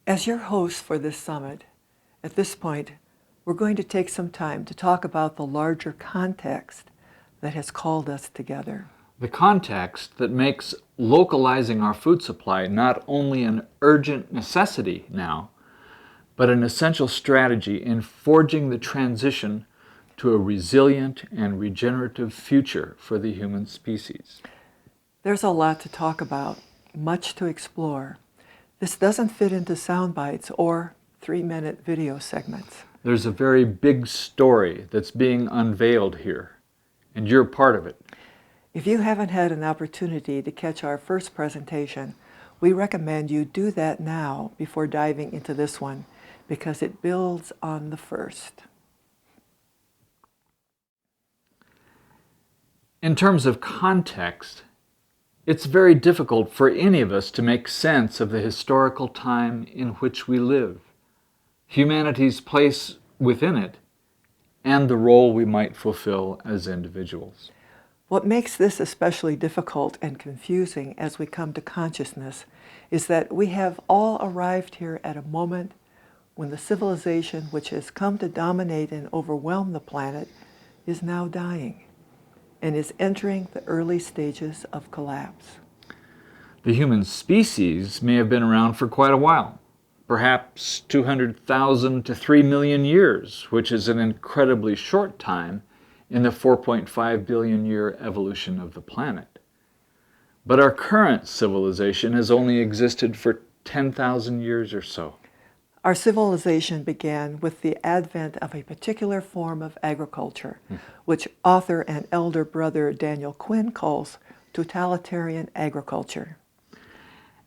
As your host for this summit, at this point, we're going to take some time to talk about the larger context that has called us together. The context that makes localizing our food supply not only an urgent necessity now, but an essential strategy in forging the transition to a resilient and regenerative future for the human species. There's a lot to talk about, much to explore. This doesn't fit into sound bites or 3-minute video segments. There's a very big story that's being unveiled here, and you're part of it. If you haven't had an opportunity to catch our first presentation, we recommend you do that now before diving into this one, because it builds on the first. In terms of context, it's very difficult for any of us to make sense of the historical time in which we live, humanity's place within it, and the role we might fulfill as individuals. What makes this especially difficult and confusing as we come to consciousness is that we have all arrived here at a moment when the civilization which has come to dominate and overwhelm the planet is now dying and is entering the early stages of collapse. The human species may have been around for quite a while, perhaps 200,000 to 3 million years, which is an incredibly short time in the 4.5 billion year evolution of the planet. But our current civilization has only existed for 10,000 years or so. Our civilization began with the advent of a particular form of agriculture, which author and elder brother Daniel Quinn calls totalitarian agriculture.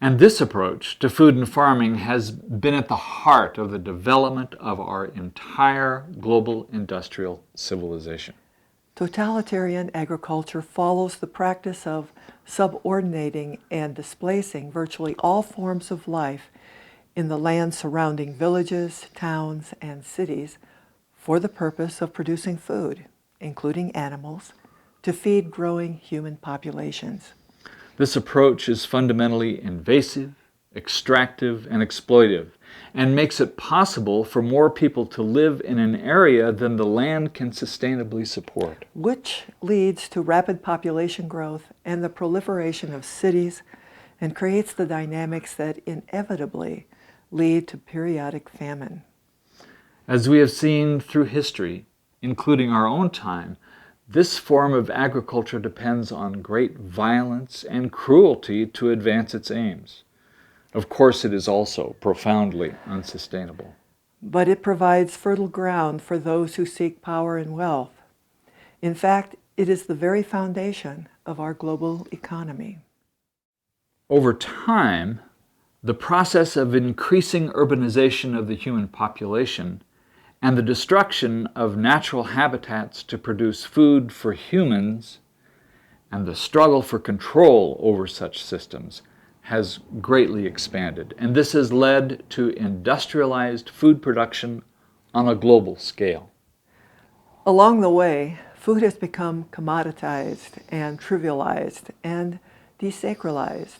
And this approach to food and farming has been at the heart of the development of our entire global industrial civilization. Totalitarian agriculture follows the practice of subordinating and displacing virtually all forms of life in the land surrounding villages, towns, and cities for the purpose of producing food, including animals, to feed growing human populations. This approach is fundamentally invasive, extractive, and exploitive, and makes it possible for more people to live in an area than the land can sustainably support. Which leads to rapid population growth and the proliferation of cities, and creates the dynamics that inevitably lead to periodic famine. As we have seen through history, including our own time, this form of agriculture depends on great violence and cruelty to advance its aims. Of course, it is also profoundly unsustainable. But it provides fertile ground for those who seek power and wealth. In fact, it is the very foundation of our global economy. Over time, the process of increasing urbanization of the human population and the destruction of natural habitats to produce food for humans and the struggle for control over such systems has greatly expanded. And this has led to industrialized food production on a global scale. Along the way, food has become commoditized and trivialized and desacralized.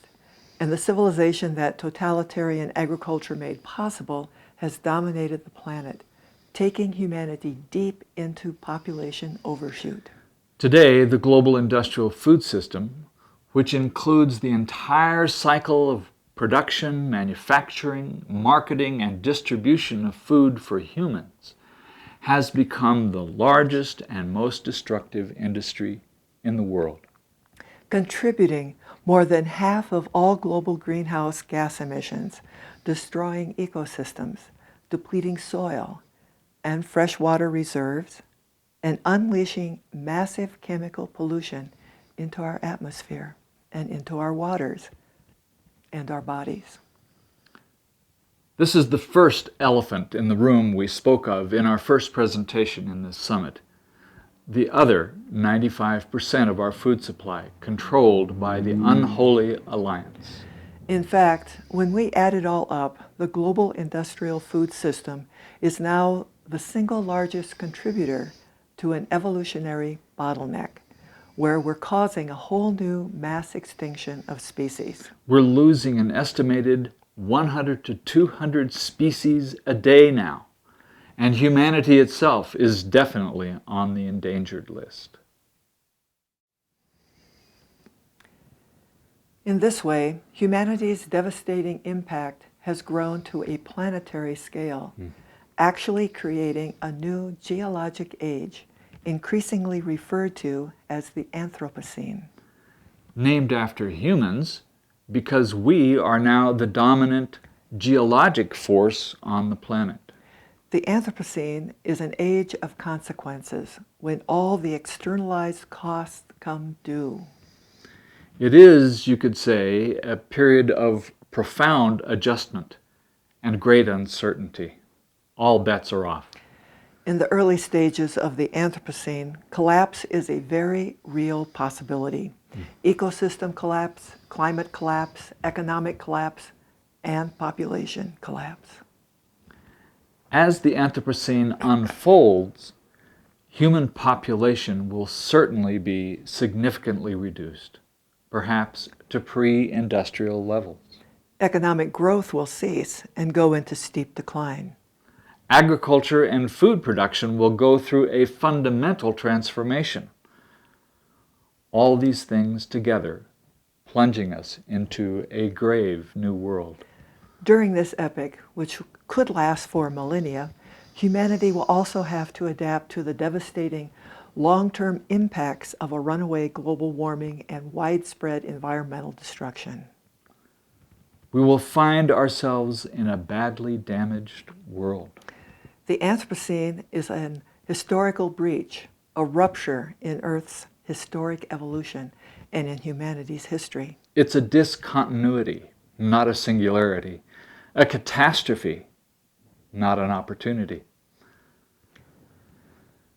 And the civilization that totalitarian agriculture made possible has dominated the planet, taking humanity deep into population overshoot. Today, the global industrial food system, which includes the entire cycle of production, manufacturing, marketing, and distribution of food for humans, has become the largest and most destructive industry in the world, contributing more than half of all global greenhouse gas emissions, destroying ecosystems, depleting soil and freshwater reserves, and unleashing massive chemical pollution into our atmosphere and into our waters and our bodies. This is the first elephant in the room we spoke of in our first presentation in this summit. The other 95% of our food supply controlled by the unholy alliance. In fact, when we add it all up, the global industrial food system is now the single largest contributor to an evolutionary bottleneck, where we're causing a whole new mass extinction of species. We're losing an estimated 100 to 200 species a day now, and humanity itself is definitely on the endangered list. In this way, humanity's devastating impact has grown to a planetary scale, actually creating a new geologic age, increasingly referred to as the Anthropocene. Named after humans, because we are now the dominant geologic force on the planet. The Anthropocene is an age of consequences when all the externalized costs come due. It is, you could say, a period of profound adjustment and great uncertainty. All bets are off. In the early stages of the Anthropocene, collapse is a very real possibility. Ecosystem collapse, climate collapse, economic collapse, and population collapse. As the Anthropocene unfolds, human population will certainly be significantly reduced, perhaps to pre-industrial levels. Economic growth will cease and go into steep decline. Agriculture and food production will go through a fundamental transformation. All these things together plunging us into a grave new world. During this epoch, which could last for millennia, humanity will also have to adapt to the devastating long-term impacts of a runaway global warming and widespread environmental destruction. We will find ourselves in a badly damaged world. The Anthropocene is an historical breach, a rupture in Earth's historic evolution and in humanity's history. It's a discontinuity, not a singularity, a catastrophe, not an opportunity.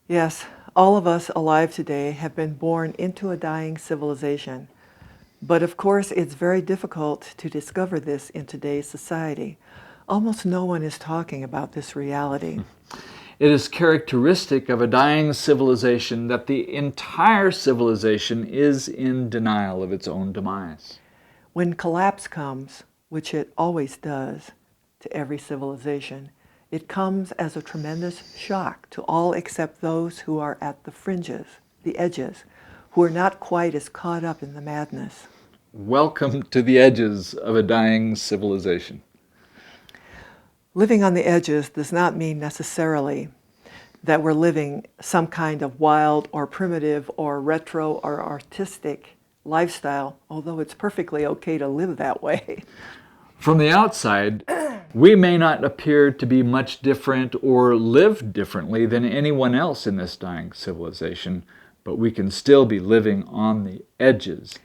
Yes, all of us alive today have been born into a dying civilization. But of course, it's very difficult to discover this in today's society. Almost no one is talking about this reality. It is characteristic of a dying civilization that the entire civilization is in denial of its own demise. When collapse comes, which it always does to every civilization, it comes as a tremendous shock to all except those who are at the fringes, the edges, who are not quite as caught up in the madness. Welcome to the edges of a dying civilization. Living on the edges does not mean necessarily that we're living some kind of wild or primitive or retro or artistic lifestyle, although it's perfectly okay to live that way. From the outside, we may not appear to be much different or live differently than anyone else in this dying civilization, but we can still be living on the edges,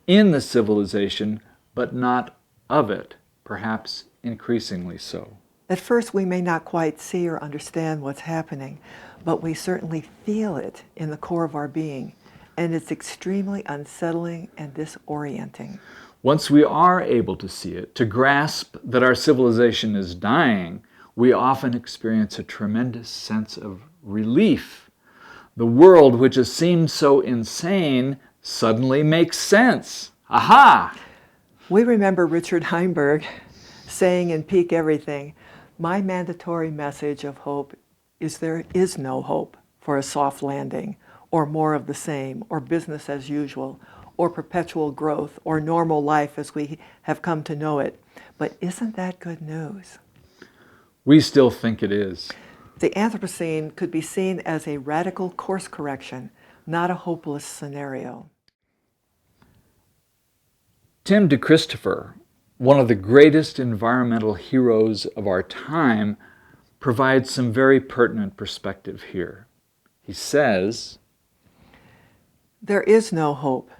in the civilization, but not of it, perhaps increasingly so. At first, we may not quite see or understand what's happening, but we certainly feel it in the core of our being, and it's extremely unsettling and disorienting. Once we are able to see it, to grasp that our civilization is dying, we often experience a tremendous sense of relief. The world, which has seemed so insane, suddenly makes sense. Aha! We remember Richard Heinberg saying in Peak Everything, "My mandatory message of hope is there is no hope for a soft landing, or more of the same, or business as usual, or perpetual growth, or normal life as we have come to know it." But isn't that good news? We still think it is. The Anthropocene could be seen as a radical course correction, not a hopeless scenario. Tim de Christopher, one of the greatest environmental heroes of our time, provides some very pertinent perspective here. He says, There is no hope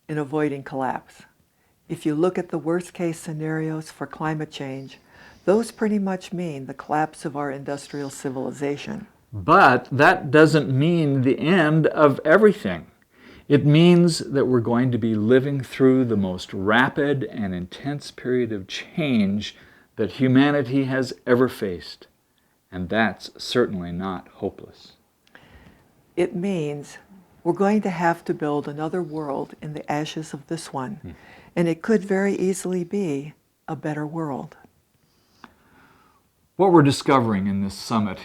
in avoiding collapse. If you look at the worst case scenarios for climate change, those pretty much mean the collapse of our industrial civilization. but that doesn't mean the end of everything. It means that we're going to be living through the most rapid and intense period of change that humanity has ever faced. And that's certainly not hopeless. It means we're going to have to build another world in the ashes of this one. And it could very easily be a better world. What we're discovering in this summit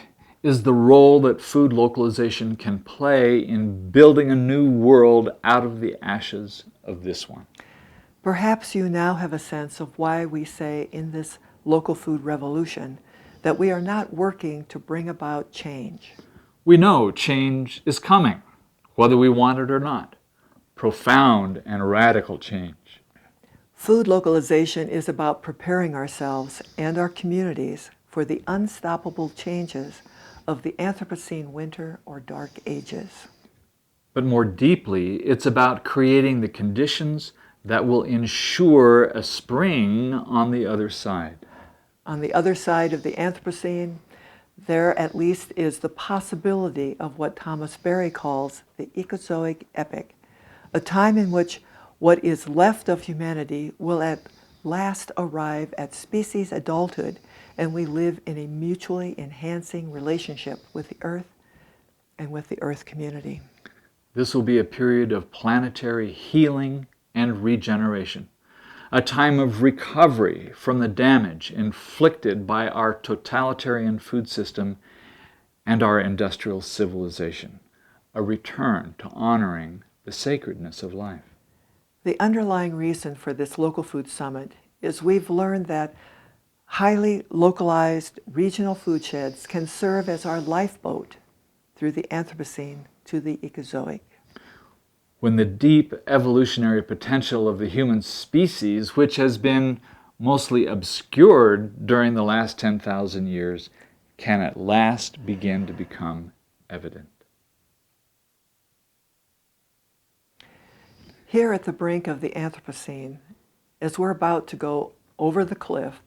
is the role that food localization can play in building a new world out of the ashes of this one. Perhaps you now have a sense of why we say in this local food revolution that we are not working to bring about change. We know change is coming, whether we want it or not. Profound and radical change. Food localization is about preparing ourselves and our communities for the unstoppable changes of the Anthropocene winter or dark ages. But more deeply, it's about creating the conditions that will ensure a spring on the other side. On the other side of the Anthropocene, there at least is the possibility of what Thomas Berry calls the Ecozoic epoch, a time in which what is left of humanity will at last arrive at species adulthood, and we live in a mutually enhancing relationship with the Earth and with the Earth community. This will be a period of planetary healing and regeneration, a time of recovery from the damage inflicted by our totalitarian food system and our industrial civilization, a return to honoring the sacredness of life. The underlying reason for this local food summit is we've learned that highly localized regional food sheds can serve as our lifeboat through the Anthropocene to the Ecozoic. When the deep evolutionary potential of the human species, which has been mostly obscured during the last 10,000 years, can at last begin to become evident. Here at the brink of the Anthropocene, as we're about to go over the cliff,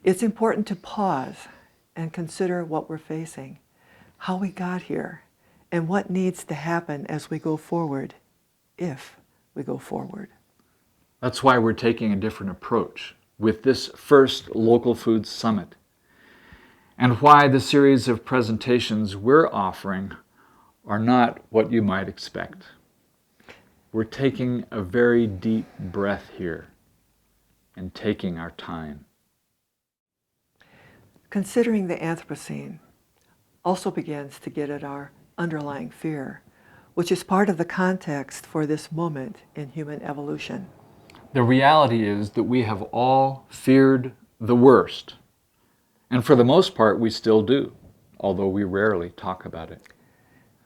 it's important to pause and consider what we're facing, how we got here, and what needs to happen as we go forward, if we go forward. That's why we're taking a different approach with this first Local Food Summit, and why the series of presentations we're offering are not what you might expect. We're taking a very deep breath here and taking our time. Considering the Anthropocene also begins to get at our underlying fear, which is part of the context for this moment in human evolution. The reality is that we have all feared the worst, and for the most part we still do, although we rarely talk about it.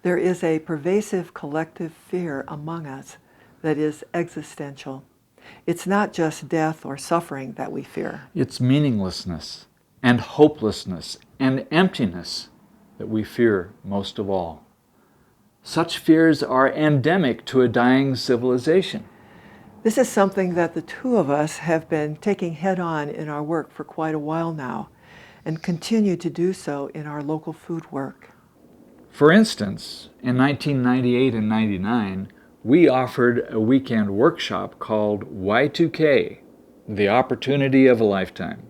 There is a pervasive collective fear among us that is existential. It's not just death or suffering that we fear. It's meaninglessness and hopelessness and emptiness that we fear most of all. Such fears are endemic to a dying civilization. This is something that the two of us have been taking head on in our work for quite a while now, and continue to do so in our local food work. For instance, in 1998 and 99, we offered a weekend workshop called Y2K, The Opportunity of a Lifetime.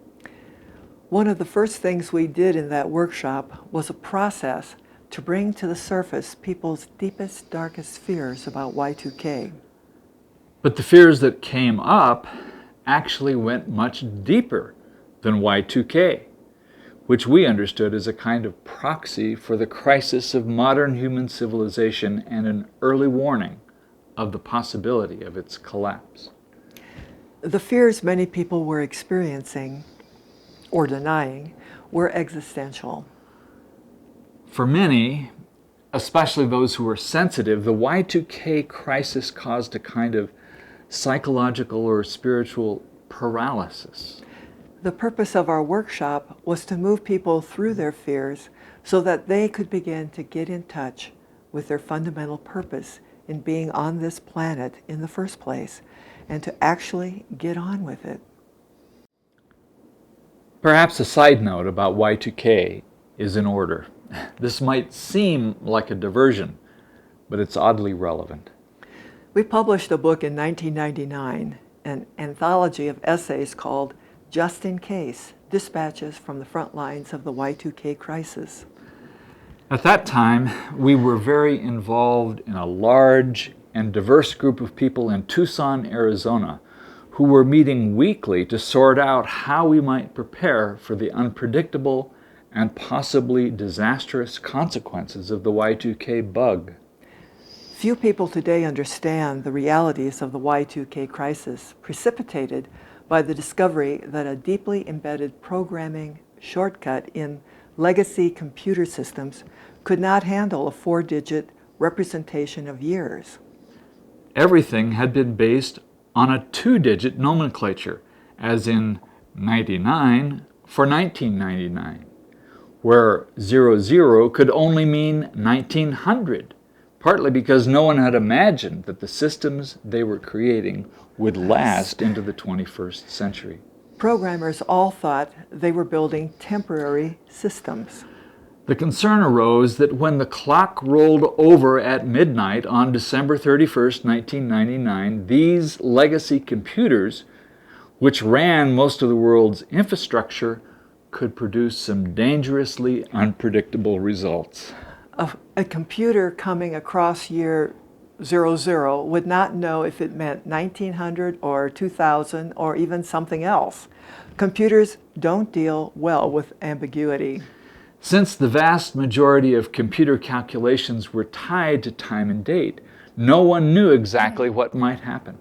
One of the first things we did in that workshop was a process to bring to the surface people's deepest, darkest fears about Y2K. But the fears that came up actually went much deeper than Y2K, which we understood as a kind of proxy for the crisis of modern human civilization and an early warning of the possibility of its collapse. The fears many people were experiencing or denying were existential. For many, especially those who were sensitive, the Y2K crisis caused a kind of psychological or spiritual paralysis. The purpose of our workshop was to move people through their fears so that they could begin to get in touch with their fundamental purpose in being on this planet in the first place, and to actually get on with it. Perhaps a side note about Y2K is in order. This might seem like a diversion, but it's oddly relevant. We published a book in 1999, an anthology of essays called Just in Case, Dispatches from the Front Lines of the Y2K Crisis. At that time, we were very involved in a large and diverse group of people in Tucson, Arizona, who were meeting weekly to sort out how we might prepare for the unpredictable and possibly disastrous consequences of the Y2K bug. Few people today understand the realities of the Y2K crisis, precipitated by the discovery that a deeply embedded programming shortcut in legacy computer systems could not handle a 4-digit representation of years. Everything had been based on a 2-digit nomenclature, as in 99 for 1999, where 00 could only mean 1900, partly because no one had imagined that the systems they were creating would last into the 21st century. Programmers all thought they were building temporary systems. The concern arose that when the clock rolled over at midnight on December 31st, 1999, these legacy computers, which ran most of the world's infrastructure, could produce some dangerously unpredictable results. A computer coming across year 00 would not know if it meant 1900 or 2000 or even something else. Computers don't deal well with ambiguity. Since the vast majority of computer calculations were tied to time and date, no one knew exactly what might happen.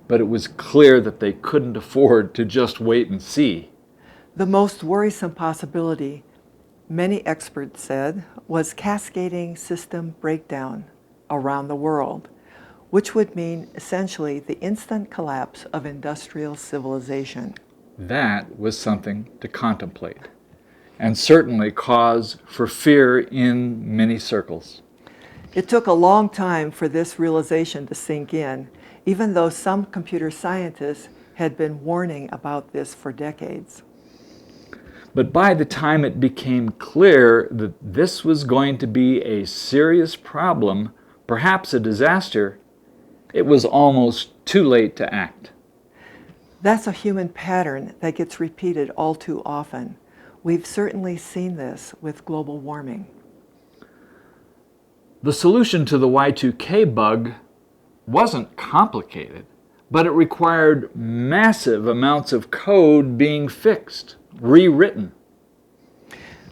But it was clear that they couldn't afford to just wait and see. The most worrisome possibility, many experts said, was cascading system breakdown around the world, which would mean essentially the instant collapse of industrial civilization. That was something to contemplate, and certainly cause for fear in many circles. It took a long time for this realization to sink in, even though some computer scientists had been warning about this for decades. But by the time it became clear that this was going to be a serious problem, perhaps a disaster, it was almost too late to act. That's a human pattern that gets repeated all too often. We've certainly seen this with global warming. The solution to the Y2K bug wasn't complicated, but it required massive amounts of code being fixed, rewritten.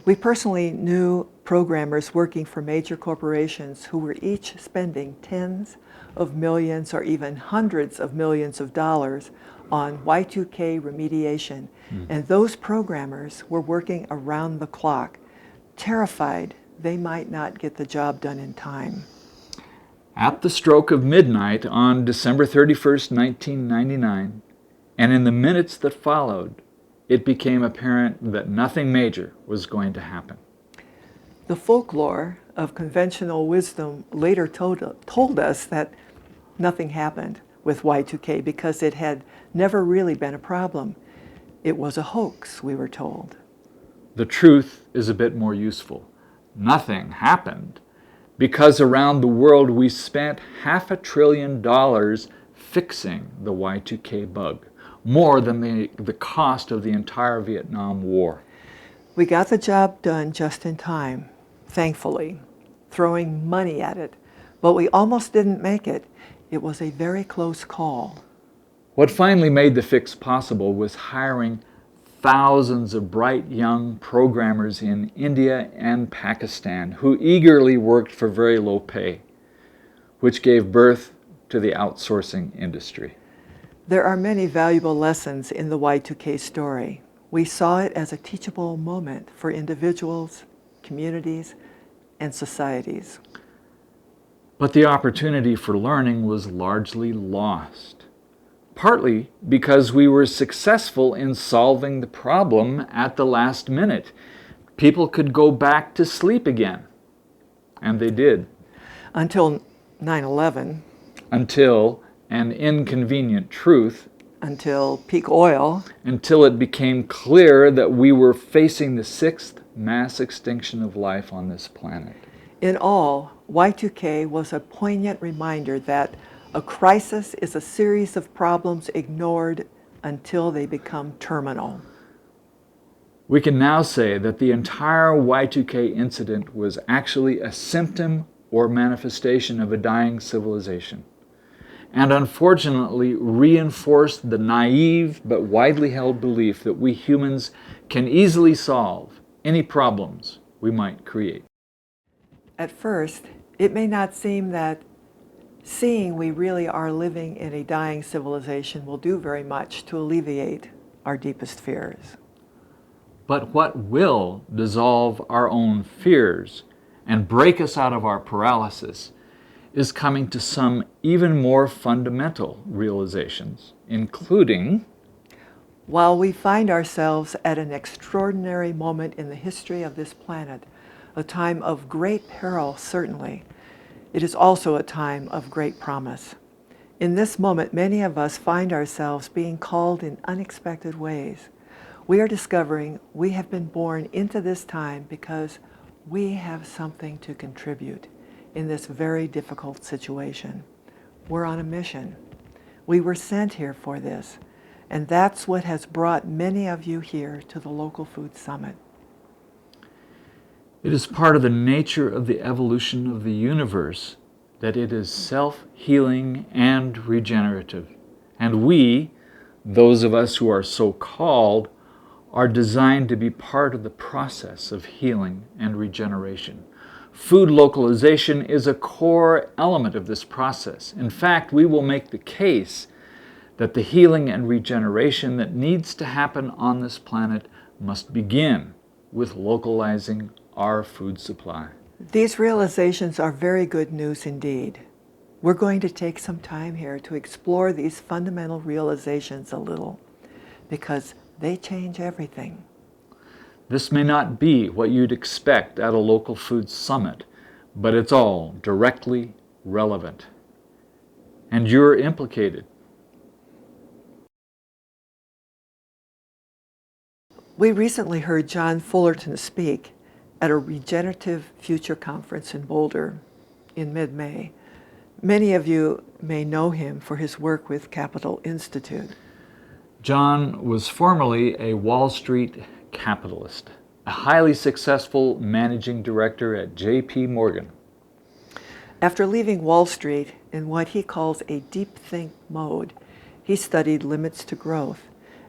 We personally knew programmers working for major corporations who were each spending tens of millions or even hundreds of millions of dollars on Y2K remediation, and those programmers were working around the clock, terrified they might not get the job done in time. At the stroke of midnight on December 31st, 1999, and in the minutes that followed, it became apparent that nothing major was going to happen. The folklore of conventional wisdom later told us that nothing happened with Y2K because it had never really been a problem. It was a hoax, we were told. The truth is a bit more useful. Nothing happened because around the world we spent $500 billion fixing the Y2K bug, more than the cost of the entire Vietnam War. We got the job done just in time, thankfully, throwing money at it, but we almost didn't make it. It was a very close call. What finally made the fix possible was hiring thousands of bright young programmers in India and Pakistan who eagerly worked for very low pay, which gave birth to the outsourcing industry. There are many valuable lessons in the Y2K story. We saw it as a teachable moment for individuals, communities, and societies. But the opportunity for learning was largely lost, partly because we were successful in solving the problem at the last minute. People could go back to sleep again, and they did. Until 9/11. Until an inconvenient truth. Until peak oil. Until it became clear that we were facing the 6th mass extinction of life on this planet. In all, Y2K was a poignant reminder that a crisis is a series of problems ignored until they become terminal. We can now say that the entire Y2K incident was actually a symptom or manifestation of a dying civilization. and unfortunately reinforced the naive but widely held belief that we humans can easily solve any problems we might create. At first, it may not seem that seeing we really are living in a dying civilization will do very much to alleviate our deepest fears. But what will dissolve our own fears and break us out of our paralysis is coming to some even more fundamental realizations, including, while we find ourselves at an extraordinary moment in the history of this planet, a time of great peril certainly, it is also a time of great promise. In this moment, many of us find ourselves being called in unexpected ways. We are discovering we have been born into this time because we have something to contribute in this very difficult situation. We're on a mission. We were sent here for this, and that's what has brought many of you here to the Local Food Summit. it is part of the nature of the evolution of the universe that it is self-healing and regenerative. And we, those of us who are so called, are designed to be part of the process of healing and regeneration. Food localization is a core element of this process. In fact, we will make the case that the healing and regeneration that needs to happen on this planet must begin with localizing our food supply. These realizations are very good news indeed. We're going to take some time here to explore these fundamental realizations a little, because they change everything. This may not be what you'd expect at a local food summit, but it's all directly relevant. And you're implicated. We recently heard John Fullerton speak at a Regenerative Future Conference in Boulder in mid-May. Many of you may know him for his work with Capital Institute. John was formerly a Wall Street capitalist, a highly successful managing director at J.P. Morgan. After leaving Wall Street in what he calls a deep think mode, he studied limits to growth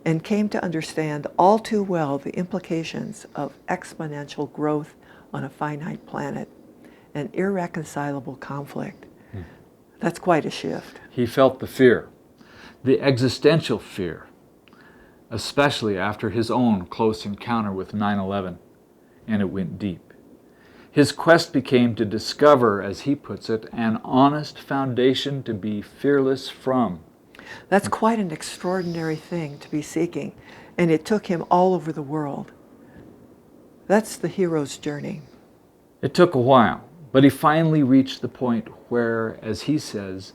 and came to understand all too well the implications of exponential growth on a finite planet, an irreconcilable conflict. That's quite a shift. He felt the fear, the existential fear, especially after his own close encounter with 9/11, and it went deep. His quest became to discover, as he puts it, an honest foundation to be fearless from. That's quite an extraordinary thing to be seeking, and it took him all over the world. That's the hero's journey. It took a while, but he finally reached the point where, as he says,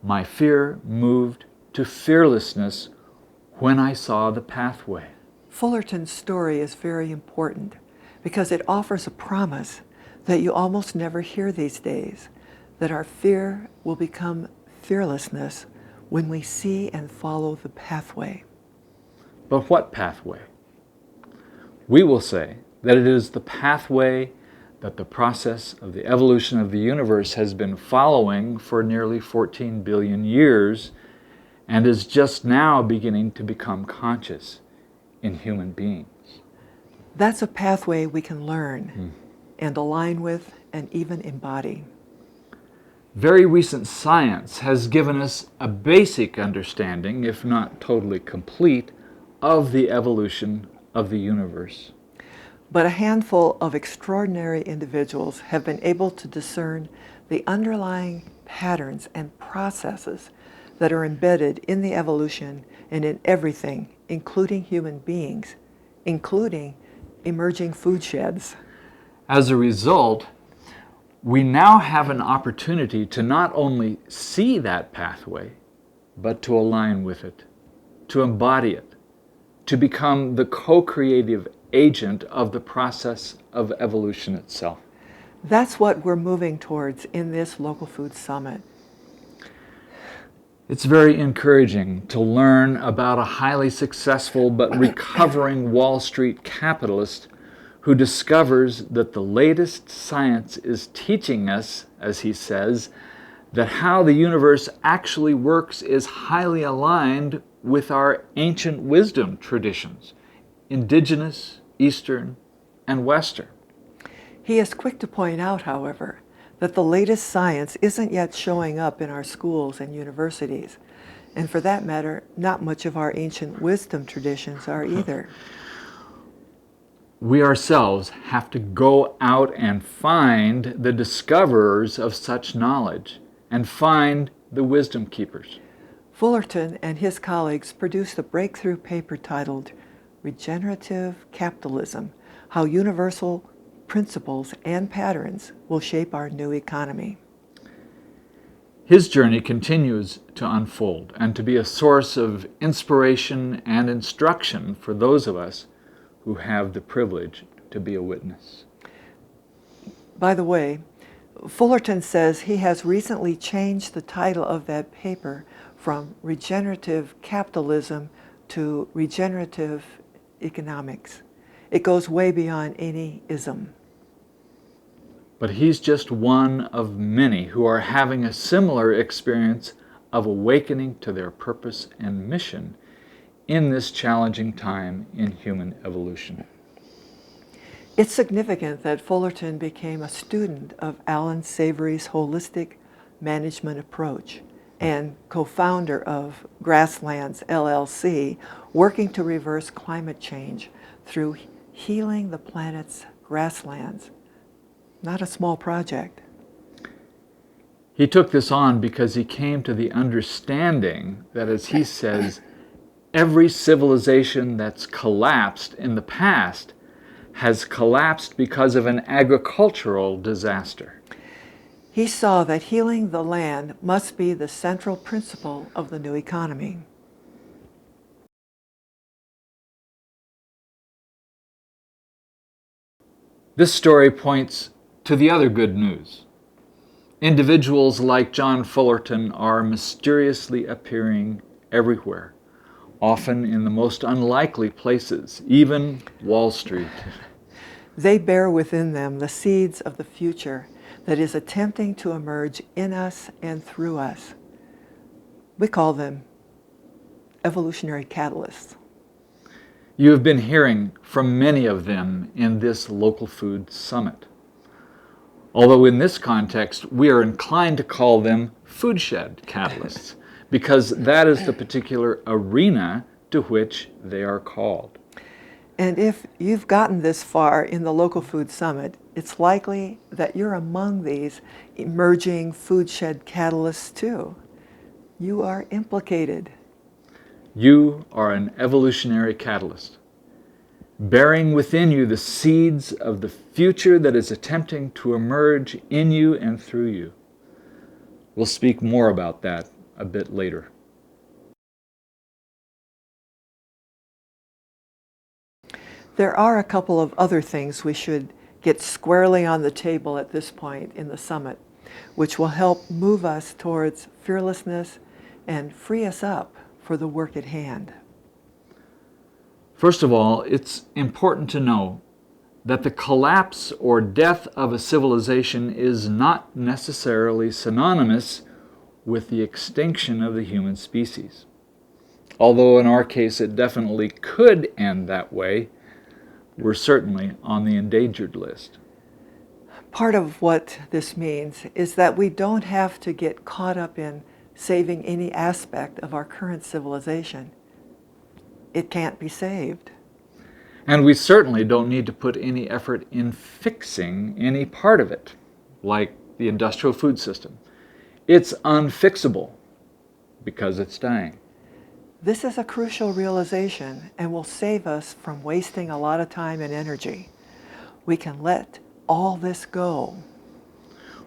my fear moved to fearlessness when I saw the pathway. Fullerton's story is very important because it offers a promise that you almost never hear these days, that our fear will become fearlessness when we see and follow the pathway. But what pathway? We will say that it is the pathway that the process of the evolution of the universe has been following for nearly 14 billion years and is just now beginning to become conscious in human beings. That's a pathway we can learn and align with and even embody. Very recent science has given us a basic understanding, if not totally complete, of the evolution of the universe. But a handful of extraordinary individuals have been able to discern the underlying patterns and processes that are embedded in the evolution and in everything, including human beings, including emerging food sheds. As a result, we now have an opportunity to not only see that pathway, but to align with it, to embody it, to become the co-creative agent of the process of evolution itself. That's what we're moving towards in this Local Food Summit. It's very encouraging to learn about a highly successful but recovering Wall Street capitalist who discovers that the latest science is teaching us, as he says, that how the universe actually works is highly aligned with our ancient wisdom traditions, indigenous, Eastern, and Western. He is quick to point out, however, that the latest science isn't yet showing up in our schools and universities. And for that matter, not much of our ancient wisdom traditions are either. We ourselves have to go out and find the discoverers of such knowledge and find the wisdom keepers. Fullerton and his colleagues produced a breakthrough paper titled Regenerative Capitalism: How Universal Principles and Patterns Will Shape Our New Economy. His journey continues to unfold and to be a source of inspiration and instruction for those of us who have the privilege to be a witness. By the way, Fullerton says he has recently changed the title of that paper from Regenerative Capitalism to Regenerative Economics. It goes way beyond any ism. But he's just one of many who are having a similar experience of awakening to their purpose and mission in this challenging time in human evolution. It's significant that Fullerton became a student of Alan Savory's holistic management approach and co-founder of Grasslands LLC, working to reverse climate change through healing the planet's grasslands. Not a small project. He took this on because he came to the understanding that, as he says, every civilization that's collapsed in the past has collapsed because of an agricultural disaster. He saw that healing the land must be the central principle of the new economy. This story points to the other good news. Individuals like John Fullerton are mysteriously appearing everywhere, often in the most unlikely places, even Wall Street. They bear within them the seeds of the future that is attempting to emerge in us and through us. We call them evolutionary catalysts. You have been hearing from many of them in this local food summit. Although in this context, we are inclined to call them food shed catalysts, because that is the particular arena to which they are called. And if you've gotten this far in the Local Food Summit, it's likely that you're among these emerging food shed catalysts too. You are implicated. You are an evolutionary catalyst, bearing within you the seeds of the future that is attempting to emerge in you and through you. We'll speak more about that a bit later. There are a couple of other things we should get squarely on the table at this point in the summit, which will help move us towards fearlessness and free us up for the work at hand. First of all, it's important to know that the collapse or death of a civilization is not necessarily synonymous with the extinction of the human species. Although in our case it definitely could end that way, we're certainly on the endangered list. Part of what this means is that we don't have to get caught up in saving any aspect of our current civilization. It can't be saved. And we certainly don't need to put any effort in fixing any part of it, like the industrial food system. It's unfixable because it's dying. This is a crucial realization and will save us from wasting a lot of time and energy. We can let all this go.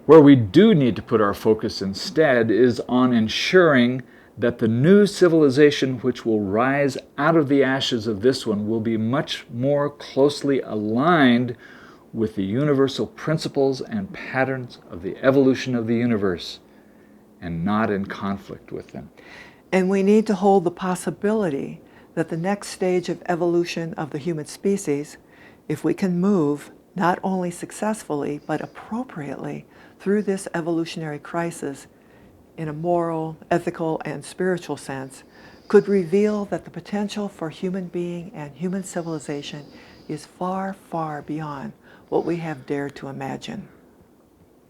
Where we do need to put our focus instead is on ensuring that the new civilization which will rise out of the ashes of this one will be much more closely aligned with the universal principles and patterns of the evolution of the universe, and not in conflict with them. And we need to hold the possibility that the next stage of evolution of the human species, if we can move not only successfully but appropriately through this evolutionary crisis, in a moral, ethical, and spiritual sense, could reveal that the potential for human being and human civilization is far, far beyond what we have dared to imagine.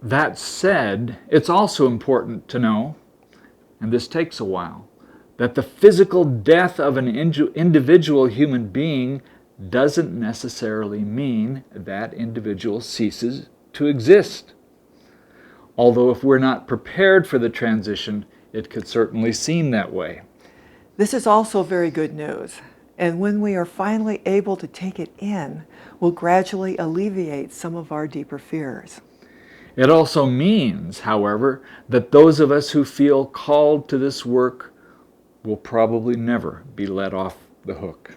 That said, it's also important to know, and this takes a while, that the physical death of an individual human being doesn't necessarily mean that individual ceases to exist. Although if we're not prepared for the transition, it could certainly seem that way. This is also very good news, and when we are finally able to take it in, will gradually alleviate some of our deeper fears. It also means, however, that those of us who feel called to this work will probably never be let off the hook.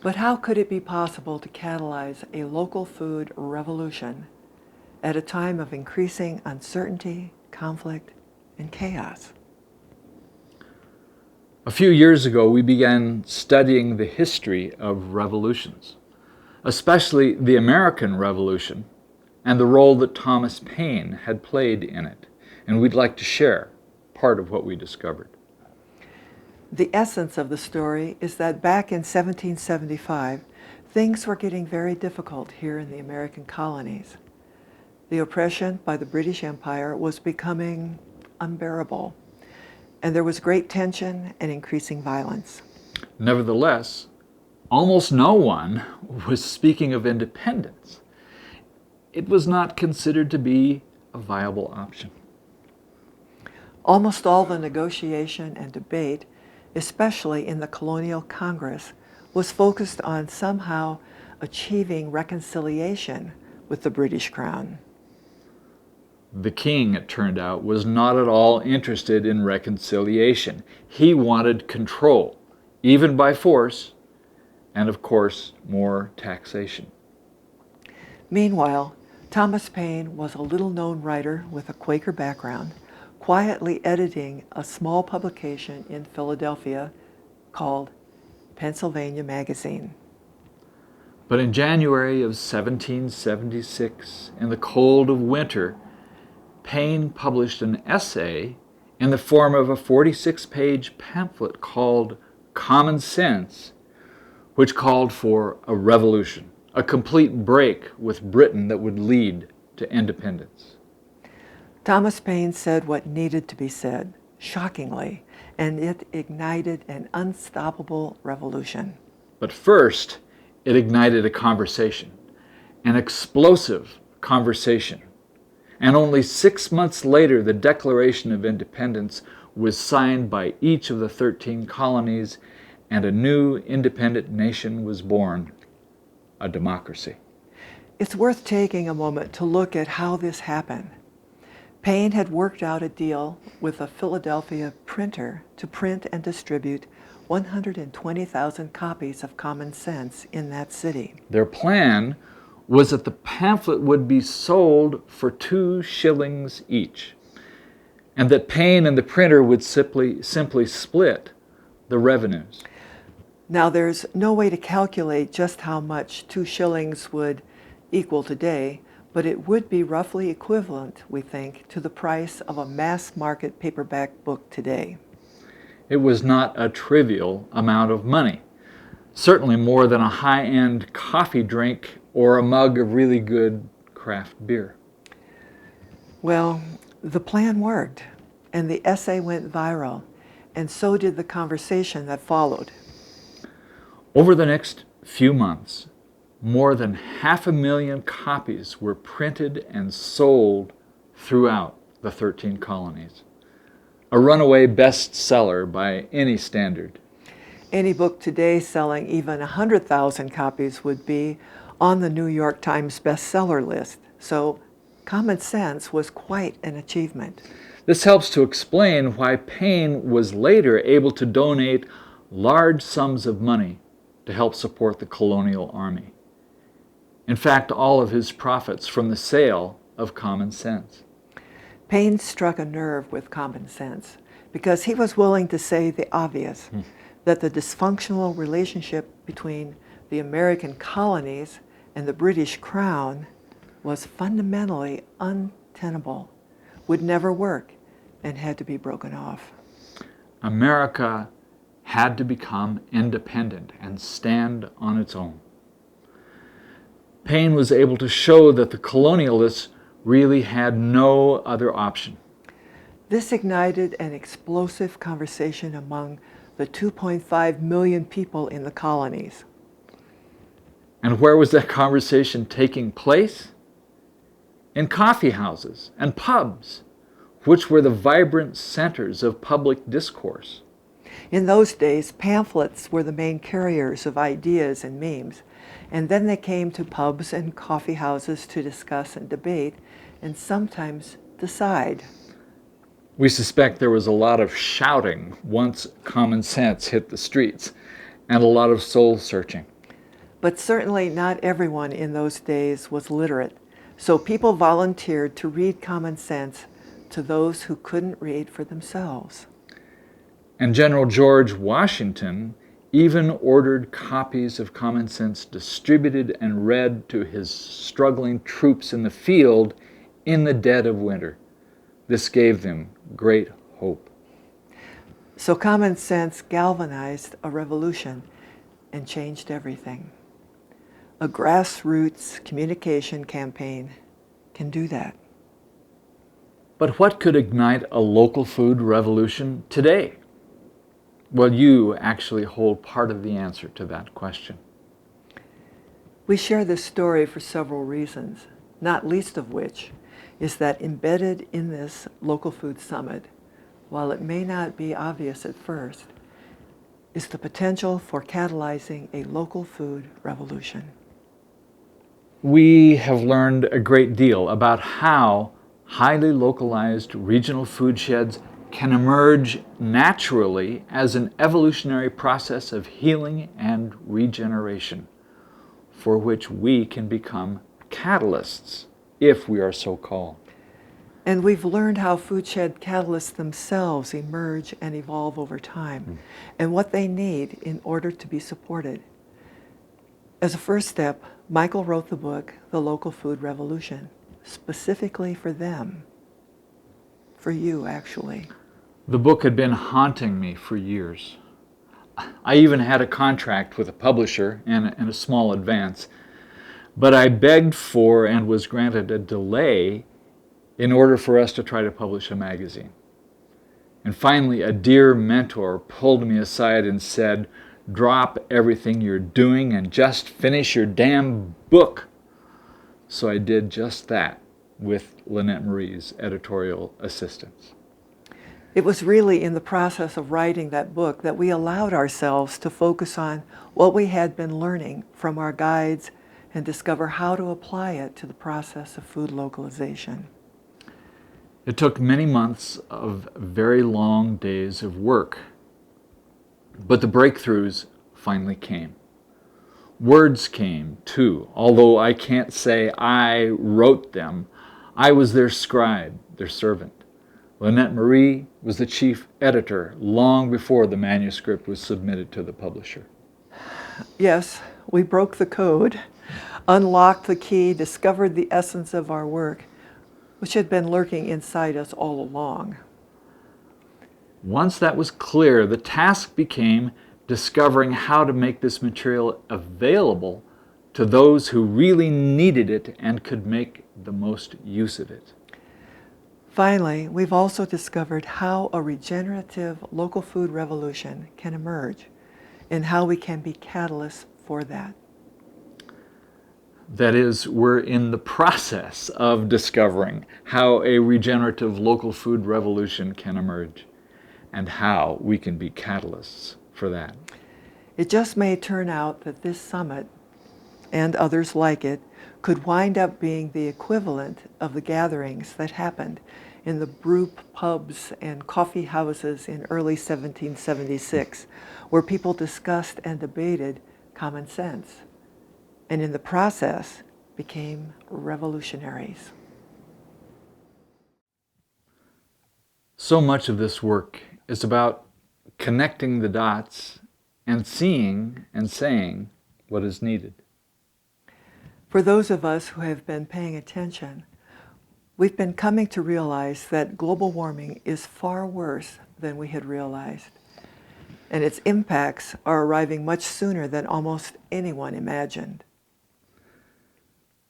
But how could it be possible to catalyze a local food revolution at a time of increasing uncertainty, conflict, and chaos? A few years ago, we began studying the history of revolutions, especially the American Revolution and the role that Thomas Paine had played in it. And we'd like to share part of what we discovered. The essence of the story is that back in 1775, things were getting very difficult here in the American colonies. The oppression by the British Empire was becoming unbearable, and there was great tension and increasing violence. Nevertheless, almost no one was speaking of independence. It was not considered to be a viable option. Almost all the negotiation and debate, especially in the colonial Congress, was focused on somehow achieving reconciliation with the British Crown. The king, it turned out, was not at all interested in reconciliation. He wanted control, even by force, and of course, more taxation. Meanwhile, Thomas Paine was a little-known writer with a Quaker background, quietly editing a small publication in Philadelphia called Pennsylvania Magazine. But in January of 1776, in the cold of winter, Paine published an essay in the form of a 46-page pamphlet called Common Sense, which called for a revolution, a complete break with Britain that would lead to independence. Thomas Paine said what needed to be said, shockingly, and it ignited an unstoppable revolution. But first, it ignited a conversation, an explosive conversation. And only 6 months later, the Declaration of Independence was signed by each of the 13 colonies, and a new independent nation was born, a democracy. It's worth taking a moment to look at how this happened. Paine had worked out a deal with a Philadelphia printer to print and distribute 120,000 copies of Common Sense in that city. Their plan was that the pamphlet would be sold for 2 shillings each, and that Paine and the printer would simply split the revenues. Now, there's no way to calculate just how much 2 shillings would equal today, but it would be roughly equivalent, we think, to the price of a mass market paperback book today. It was not a trivial amount of money, certainly more than a high-end coffee drink or a mug of really good craft beer. Well, the plan worked, and the essay went viral, and so did the conversation that followed. Over the next few months, more than 500,000 copies were printed and sold throughout the 13 colonies. A runaway bestseller by any standard. Any book today selling even 100,000 copies would be on the New York Times bestseller list, so Common Sense was quite an achievement. This helps to explain why Paine was later able to donate large sums of money to help support the colonial army. In fact, all of his profits from the sale of Common Sense. Paine struck a nerve with Common Sense because he was willing to say the obvious, that the dysfunctional relationship between the American colonies and the British Crown was fundamentally untenable, would never work, and had to be broken off. America had to become independent and stand on its own. Paine was able to show that the colonialists really had no other option. This ignited an explosive conversation among the 2.5 million people in the colonies. And where was that conversation taking place? In coffee houses and pubs, which were the vibrant centers of public discourse. In those days, pamphlets were the main carriers of ideas and memes, and then they came to pubs and coffee houses to discuss and debate, and sometimes decide. We suspect there was a lot of shouting once common sense hit the streets, and a lot of soul searching. But certainly not everyone in those days was literate, so people volunteered to read Common Sense to those who couldn't read for themselves. And General George Washington even ordered copies of Common Sense distributed and read to his struggling troops in the field in the dead of winter. This gave them great hope. So Common Sense galvanized a revolution and changed everything. A grassroots communication campaign can do that. But what could ignite a local food revolution today? Well, you actually hold part of the answer to that question. We share this story for several reasons, not least of which is that embedded in this local food summit, while it may not be obvious at first, is the potential for catalyzing a local food revolution. We have learned a great deal about how highly localized regional food sheds can emerge naturally as an evolutionary process of healing and regeneration, for which we can become catalysts, if we are so called. And we've learned how food shed catalysts themselves emerge and evolve over time, and what they need in order to be supported. As a first step, Michael wrote the book, The Local Food Revolution, specifically for them. For you, actually. The book had been haunting me for years. I even had a contract with a publisher and a small advance, but I begged for and was granted a delay in order for us to try to publish a magazine. And finally, a dear mentor pulled me aside and said, "Drop everything you're doing and just finish your damn book." So I did just that with Lynette Marie's editorial assistance. It was really in the process of writing that book that we allowed ourselves to focus on what we had been learning from our guides and discover how to apply it to the process of food localization. It took many months of very long days of work, but the breakthroughs finally came. Words came too, although I can't say I wrote them. I was their scribe, their servant. Lynette Marie was the chief editor long before the manuscript was submitted to the publisher. Yes, we broke the code, unlocked the key, discovered the essence of our work, which had been lurking inside us all along. Once that was clear, the task became discovering how to make this material available to those who really needed it and could make the most use of it. Finally, we've also discovered how a regenerative local food revolution can emerge and how we can be catalysts for that. That is, we're in the process of discovering how a regenerative local food revolution can emerge and how we can be catalysts for that. It just may turn out that this summit and others like it could wind up being the equivalent of the gatherings that happened in the brew pubs and coffee houses in early 1776, where people discussed and debated common sense, and in the process became revolutionaries. So much of this work is about connecting the dots and seeing and saying what is needed. For those of us who have been paying attention, we've been coming to realize that global warming is far worse than we had realized, and its impacts are arriving much sooner than almost anyone imagined.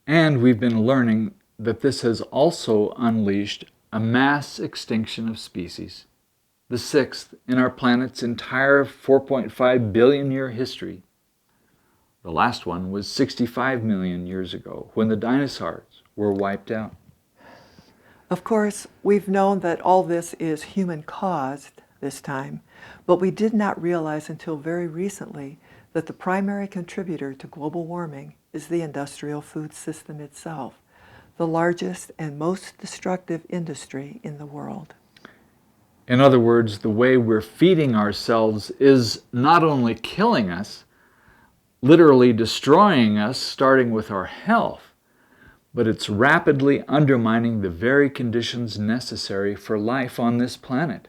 And we've been learning that this has also unleashed a mass extinction of species, the sixth in our planet's entire 4.5 billion year history. The last one was 65 million years ago, when the dinosaurs were wiped out. Of course, we've known that all this is human-caused this time, but we did not realize until very recently that the primary contributor to global warming is the industrial food system itself, the largest and most destructive industry in the world. In other words, the way we're feeding ourselves is not only killing us, literally destroying us, starting with our health, but it's rapidly undermining the very conditions necessary for life on this planet.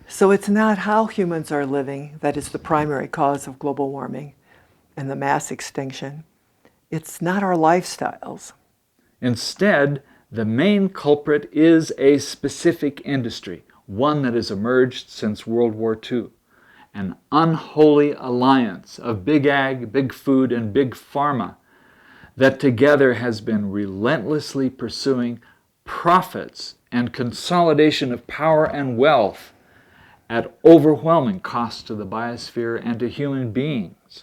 So it's not how humans are living that is the primary cause of global warming and the mass extinction. It's not our lifestyles. Instead, the main culprit is a specific industry, one that has emerged since World War II, an unholy alliance of big ag, big food, and big pharma that together has been relentlessly pursuing profits and consolidation of power and wealth at overwhelming cost to the biosphere and to human beings,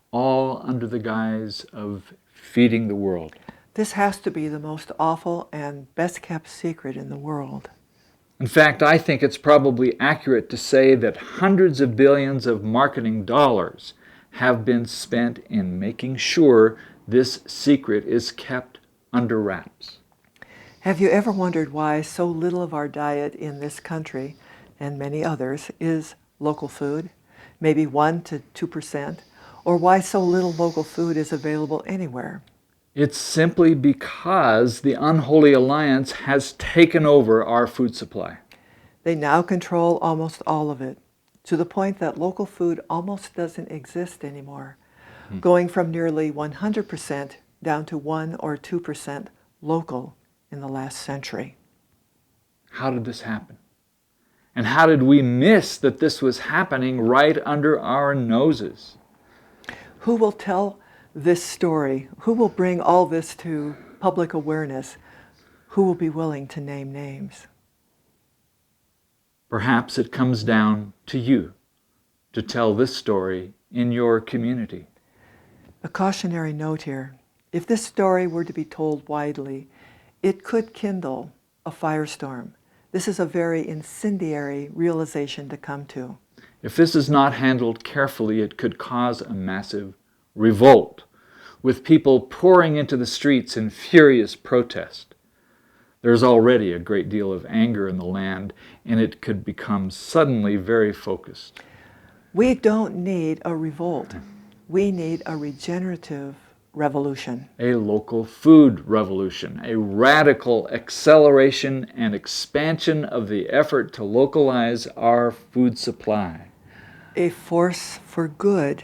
all under the guise of feeding the world. This has to be the most awful and best-kept secret in the world. In fact, I think it's probably accurate to say that hundreds of billions of marketing dollars have been spent in making sure this secret is kept under wraps. Have you ever wondered why so little of our diet in this country, and many others, is local food? Maybe 1 to 2%? Or why so little local food is available anywhere? It's simply because the unholy alliance has taken over our food supply. They now control almost all of it, to the point that local food almost doesn't exist anymore, going from nearly 100% down to 1 or 2% local in the last century. How did this happen? And how did we miss that this was happening right under our noses? Who will tell this story? Who will bring all this to public awareness? Who will be willing to name names? Perhaps it comes down to you to tell this story in your community. A cautionary note here. If this story were to be told widely, it could kindle a firestorm. This is a very incendiary realization to come to. If this is not handled carefully, it could cause a massive revolt, with people pouring into the streets in furious protest. There's already a great deal of anger in the land, and it could become suddenly very focused. We don't need a revolt. We need a regenerative revolution. A local food revolution, a radical acceleration and expansion of the effort to localize our food supply. A force for good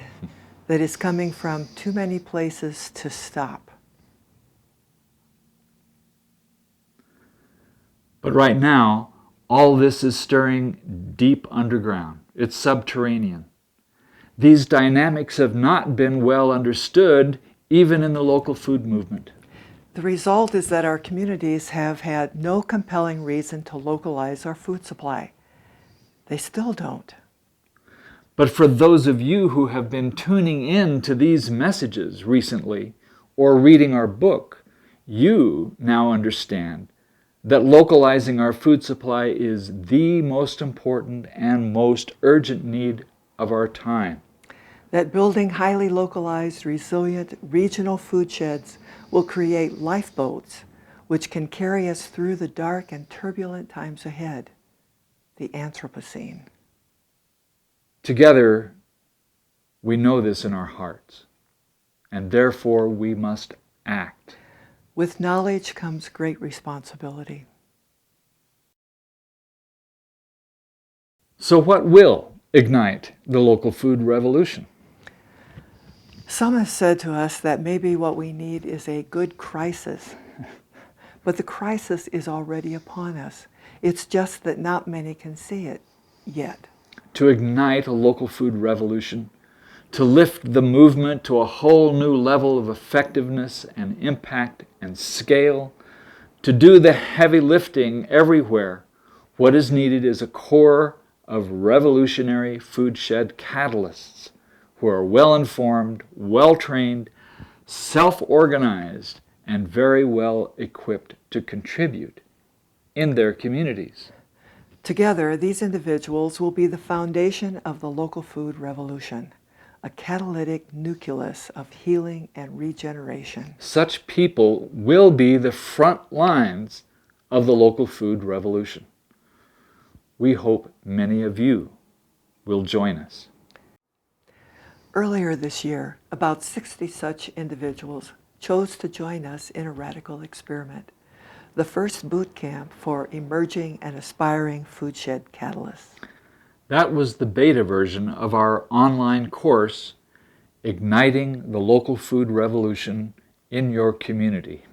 that is coming from too many places to stop. But right now, all this is stirring deep underground. It's subterranean. These dynamics have not been well understood even in the local food movement. The result is that our communities have had no compelling reason to localize our food supply. They still don't. But for those of you who have been tuning in to these messages recently or reading our book, you now understand that localizing our food supply is the most important and most urgent need of our time. That building highly localized, resilient, regional food sheds will create lifeboats which can carry us through the dark and turbulent times ahead, the Anthropocene. Together, we know this in our hearts, and therefore we must act. With knowledge comes great responsibility. So what will ignite the local food revolution? Some have said to us that maybe what we need is a good crisis, but the crisis is already upon us. It's just that not many can see it yet. To ignite a local food revolution, to lift the movement to a whole new level of effectiveness and impact and scale, to do the heavy lifting everywhere, what is needed is a core of revolutionary food shed catalysts who are well-informed, well-trained, self-organized, and very well equipped to contribute in their communities. Together, these individuals will be the foundation of the local food revolution, a catalytic nucleus of healing and regeneration. Such people will be the front lines of the local food revolution. We hope many of you will join us. Earlier this year, about 60 such individuals chose to join us in a radical experiment, the first boot camp for emerging and aspiring food shed catalysts. That was the beta version of our online course, Igniting the Local Food Revolution in Your Community.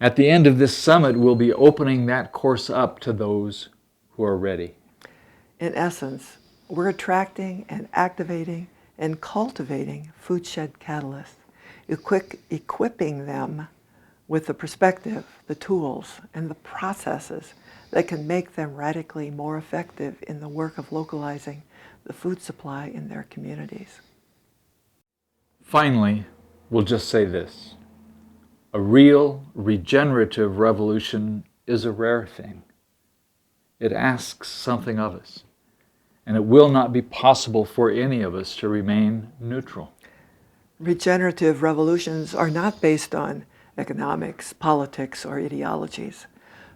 At the end of this summit, we'll be opening that course up to those who are ready. In essence, we're attracting and activating and cultivating food shed catalysts, equipping them with the perspective, the tools, and the processes that can make them radically more effective in the work of localizing the food supply in their communities. Finally, we'll just say this. A real regenerative revolution is a rare thing. It asks something of us, and it will not be possible for any of us to remain neutral. Regenerative revolutions are not based on economics, politics, or ideologies.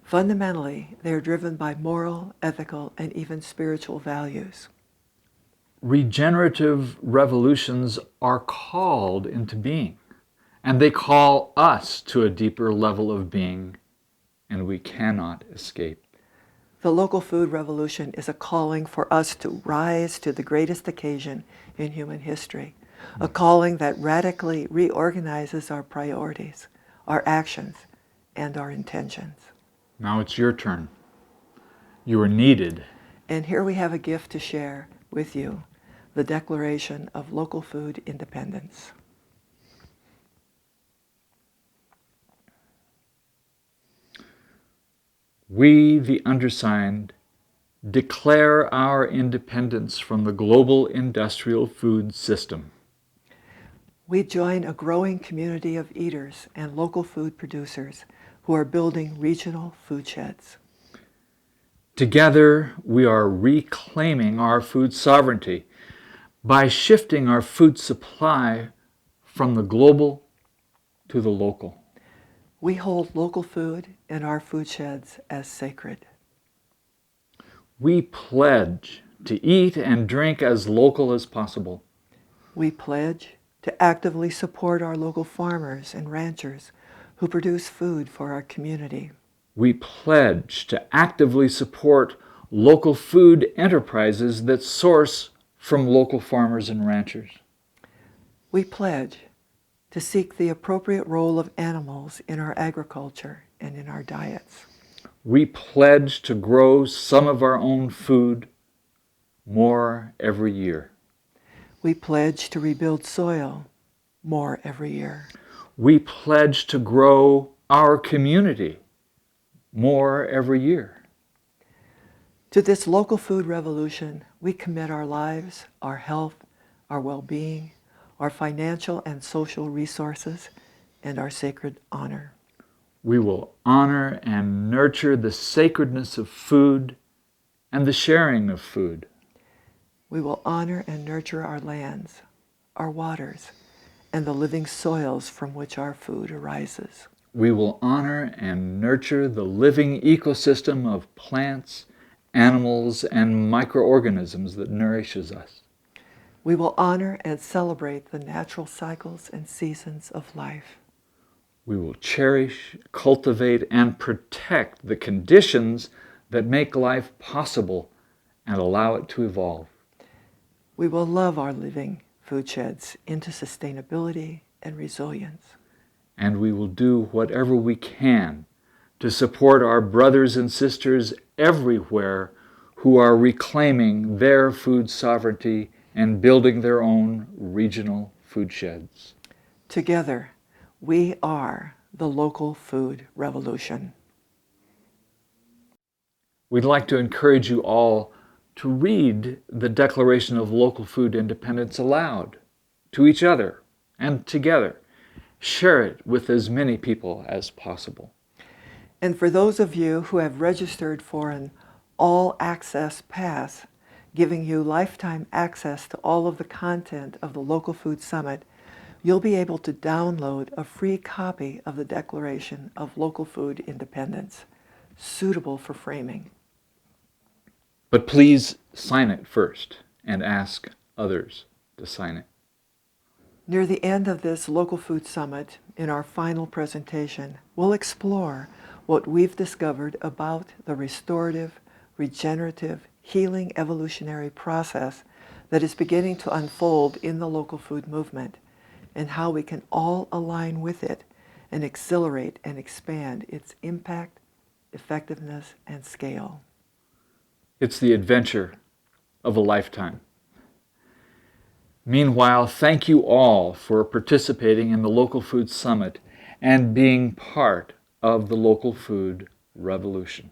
Fundamentally, they are driven by moral, ethical, and even spiritual values. Regenerative revolutions are called into being, and they call us to a deeper level of being, and we cannot escape. The local food revolution is a calling for us to rise to the greatest occasion in human history, a calling that radically reorganizes our priorities, our actions, and our intentions. Now it's your turn. You are needed. And here we have a gift to share with you, the Declaration of Local Food Independence. We, the undersigned, declare our independence from the global industrial food system. We join a growing community of eaters and local food producers who are building regional food sheds. Together, we are reclaiming our food sovereignty by shifting our food supply from the global to the local. We hold local food in our food sheds as sacred. We pledge to eat and drink as local as possible. We pledge to actively support our local farmers and ranchers who produce food for our community. We pledge to actively support local food enterprises that source from local farmers and ranchers. We pledge to seek the appropriate role of animals in our agriculture and in our diets. We pledge to grow some of our own food more every year. We pledge to rebuild soil more every year. We pledge to grow our community more every year. To this local food revolution, we commit our lives, our health, our well-being, our financial and social resources, and our sacred honor. We will honor and nurture the sacredness of food and the sharing of food. We will honor and nurture our lands, our waters, and the living soils from which our food arises. We will honor and nurture the living ecosystem of plants, animals, and microorganisms that nourishes us. We will honor and celebrate the natural cycles and seasons of life. We will cherish, cultivate, and protect the conditions that make life possible and allow it to evolve. We will love our living, food sheds into sustainability and resilience. And we will do whatever we can to support our brothers and sisters everywhere who are reclaiming their food sovereignty and building their own regional food sheds. Together, we are the local food revolution. We'd like to encourage you all to read the Declaration of Local Food Independence aloud, to each other and together. Share it with as many people as possible. And for those of you who have registered for an all-access pass, giving you lifetime access to all of the content of the Local Food Summit, you'll be able to download a free copy of the Declaration of Local Food Independence, suitable for framing. But please sign it first and ask others to sign it. Near the end of this Local Food Summit, in our final presentation, we'll explore what we've discovered about the restorative, regenerative, healing evolutionary process that is beginning to unfold in the local food movement, and how we can all align with it and accelerate and expand its impact, effectiveness, and scale. It's the adventure of a lifetime. Meanwhile, thank you all for participating in the Local Food Summit and being part of the local food revolution.